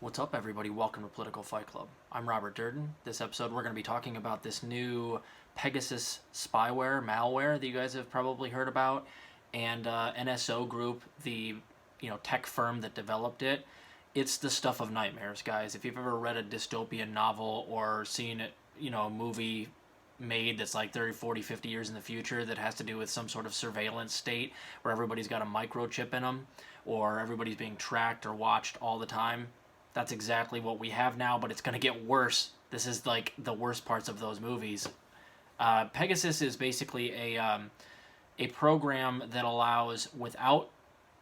What's up, everybody? Welcome to Political Fight Club. I'm Robert Durden. This episode, we're going to be talking about this new Pegasus Spyware, malware that you guys have probably heard about, and NSO Group, the tech firm that developed it. It's the stuff of nightmares, guys. If you've ever read a dystopian novel or seen a movie made that's like 30, 40, 50 years in the future that has to do with some sort of surveillance state where everybody's got a microchip in them or everybody's being tracked or watched all the time, that's exactly what we have now, but it's going to get worse. This is like the worst parts of those movies. Pegasus is basically a program that allows, without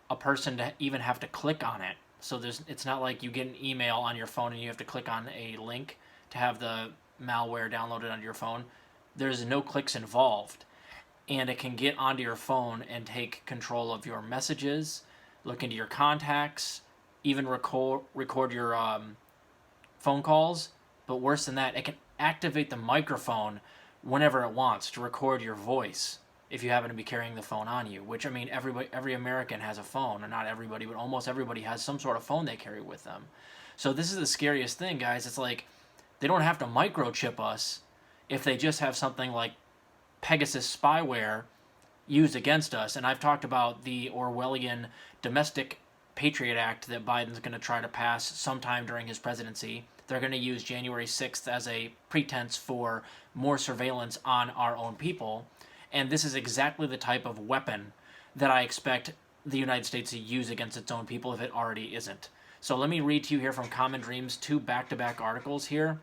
a person to even have to click on it. So it's not like you get an email on your phone and you have to click on a link to have the malware downloaded onto your phone. There's no clicks involved, and it can get onto your phone and take control of your messages, look into your contacts, even record your phone calls. But worse than that, it can activate the microphone whenever it wants to record your voice if you happen to be carrying the phone on you, which, I mean, every American has a phone, or not everybody, but almost everybody has some sort of phone they carry with them. So this is the scariest thing, guys. It's like they don't have to microchip us if they just have something like Pegasus spyware used against us. And I've talked about the Orwellian Domestic Patriot Act that Biden's going to try to pass sometime during his presidency. They're going to use January 6th as a pretense for more surveillance on our own people. And this is exactly the type of weapon that I expect the United States to use against its own people if it already isn't. So let me read to you here from Common Dreams, two back-to-back articles here,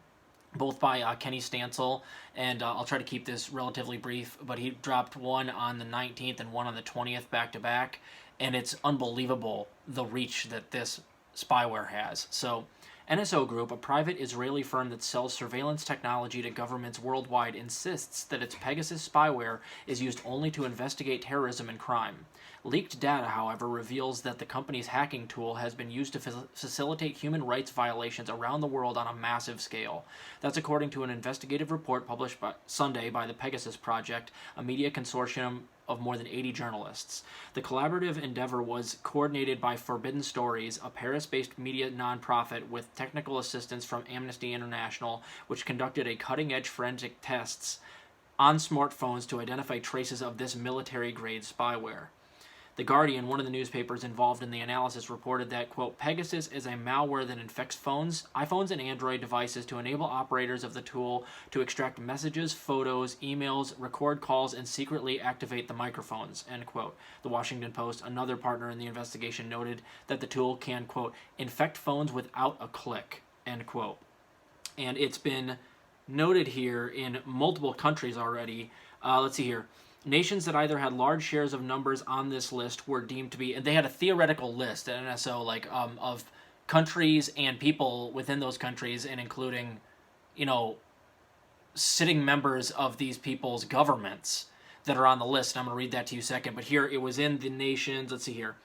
both by Kenny Stansel, and I'll try to keep this relatively brief, but he dropped one on the 19th and one on the 20th back-to-back, and it's unbelievable the reach that this spyware has. So, NSO Group, a private Israeli firm that sells surveillance technology to governments worldwide, insists that its Pegasus spyware is used only to investigate terrorism and crime. Leaked data, however, reveals that the company's hacking tool has been used to facilitate human rights violations around the world on a massive scale. That's according to an investigative report published Sunday by the Pegasus Project, a media consortium of more than 80 journalists. The collaborative endeavor was coordinated by Forbidden Stories, a Paris-based media nonprofit with technical assistance from Amnesty International, which conducted a cutting-edge forensic tests on smartphones to identify traces of this military-grade spyware. The Guardian, one of the newspapers involved in the analysis, reported that, quote, Pegasus is a malware that infects iPhones and Android devices to enable operators of the tool to extract messages, photos, emails, record calls, and secretly activate the microphones, end quote. The Washington Post, another partner in the investigation, noted that the tool can, quote, infect phones without a click, end quote. And it's been noted here in multiple countries already. Let's see here. Nations that either had large shares of numbers on this list were deemed to be, and they had a theoretical list at NSO, of countries and people within those countries, and including, sitting members of these people's governments that are on the list. And I'm going to read that to you in a second. But here, it was in the nations, let's see here.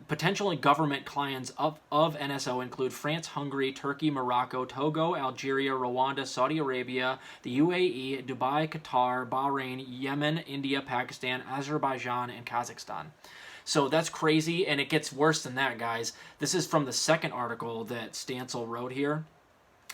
Potential government clients of NSO include France, Hungary, Turkey, Morocco, Togo, Algeria, Rwanda, Saudi Arabia, the UAE, Dubai, Qatar, Bahrain, Yemen, India, Pakistan, Azerbaijan, and Kazakhstan. So that's crazy, and it gets worse than that, guys. This is from the second article that Stansel wrote here.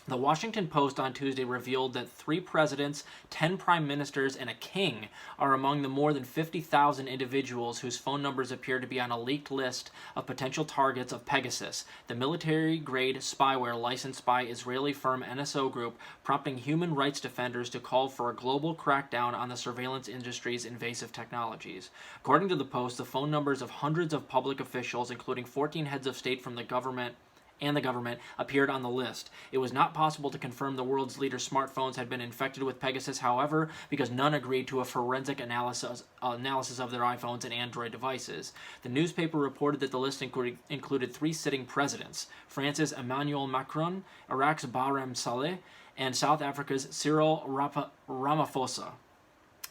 The Washington Post on Tuesday revealed that 3 presidents, 10 prime ministers, and a king are among the more than 50,000 individuals whose phone numbers appear to be on a leaked list of potential targets of Pegasus, the military-grade spyware licensed by Israeli firm NSO Group, prompting human rights defenders to call for a global crackdown on the surveillance industry's invasive technologies. According to the Post, the phone numbers of hundreds of public officials, including 14 heads of state from the government, appeared on the list. It was not possible to confirm the world's leaders' smartphones had been infected with Pegasus, however, because none agreed to a forensic analysis of their iPhones and Android devices. The newspaper reported that the list included 3 sitting presidents: France's Emmanuel Macron, Iraq's Barham Saleh, and South Africa's Cyril Ramaphosa.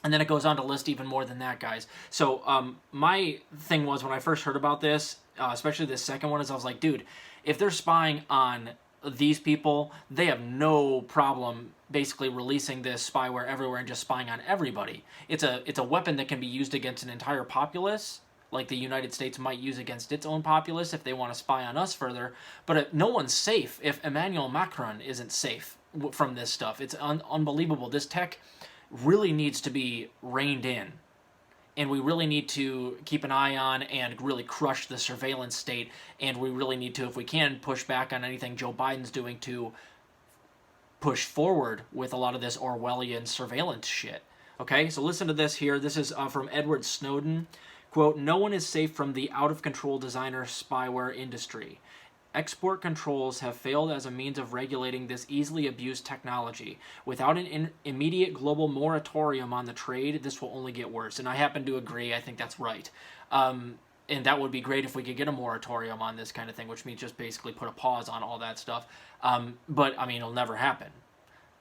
And then it goes on to list even more than that, guys. So my thing was, when I first heard about this, especially this second one, is I was like, dude, if they're spying on these people, they have no problem basically releasing this spyware everywhere and just spying on everybody. It's a weapon that can be used against an entire populace like the United States might use against its own populace if they want to spy on us further. But no one's safe if Emmanuel Macron isn't safe from this stuff. It's unbelievable. This tech really needs to be reined in. And we really need to keep an eye on and really crush the surveillance state. And we really need to, if we can, push back on anything Joe Biden's doing to push forward with a lot of this Orwellian surveillance shit. Okay, so listen to this here. This is from Edward Snowden. Quote, "No one is safe from the out-of-control designer spyware industry. Export controls have failed as a means of regulating this easily abused technology. Without an immediate global moratorium on the trade, this will only get worse." And I happen to agree. I think that's right. And that would be great if we could get a moratorium on this kind of thing, which means just basically put a pause on all that stuff. But, I mean, it'll never happen.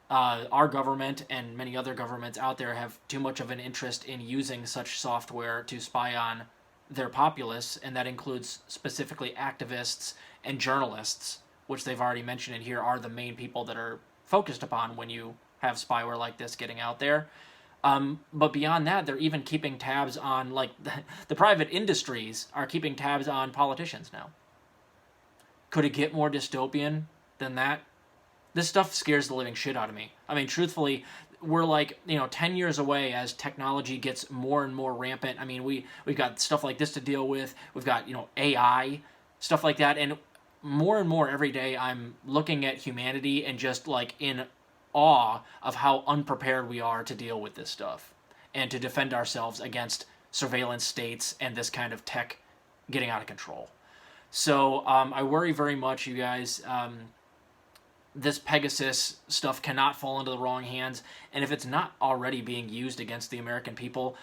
Our government and many other governments out there have too much of an interest in using such software to spy on their populace, and that includes specifically activists and journalists, which they've already mentioned in here are the main people that are focused upon when you have spyware like this getting out there. But beyond that, they're even keeping tabs on, like, the private industries are keeping tabs on politicians now. Could it get more dystopian than that? This stuff scares the living shit out of me. I mean, truthfully, we're like, 10 years away as technology gets more and more rampant. I mean, we've got stuff like this to deal with. We've got, AI, stuff like that. And more every day, I'm looking at humanity and just like in awe of how unprepared we are to deal with this stuff and to defend ourselves against surveillance states and this kind of tech getting out of control. So I worry very much, you guys. This Pegasus stuff cannot fall into the wrong hands, and if it's not already being used against the American people,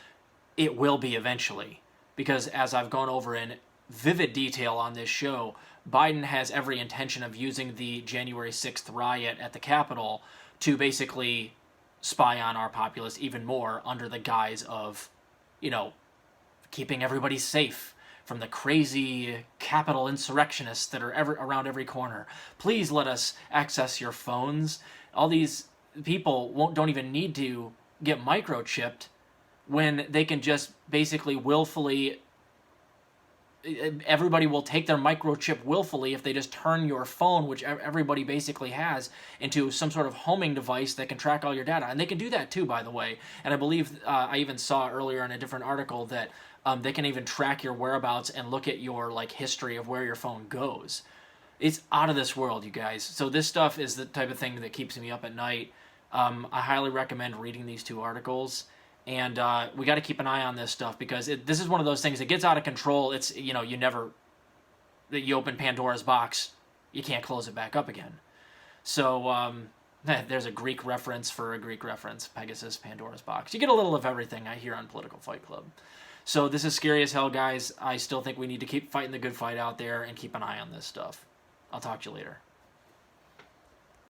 it will be eventually. Because as I've gone over in vivid detail on this show, Biden has every intention of using the January 6th riot at the Capitol to basically spy on our populace even more under the guise of, keeping everybody safe from the crazy Capitol insurrectionists that are around every corner. Please let us access your phones. All these people don't even need to get microchipped when they can just basically willfully... Everybody will take their microchip willfully if they just turn your phone, which everybody basically has, into some sort of homing device that can track all your data. And they can do that too, by the way. And I believe I even saw earlier in a different article that they can even track your whereabouts and look at your history of where your phone goes. It's out of this world, you guys. So this stuff is the type of thing that keeps me up at night. I highly recommend reading these two articles. And we got to keep an eye on this stuff because this is one of those things that gets out of control. It's, you open Pandora's box, you can't close it back up again. So there's a Greek reference for a Greek reference, Pegasus, Pandora's box. You get a little of everything I hear on Political Fight Club. So this is scary as hell, guys. I still think we need to keep fighting the good fight out there and keep an eye on this stuff. I'll talk to you later.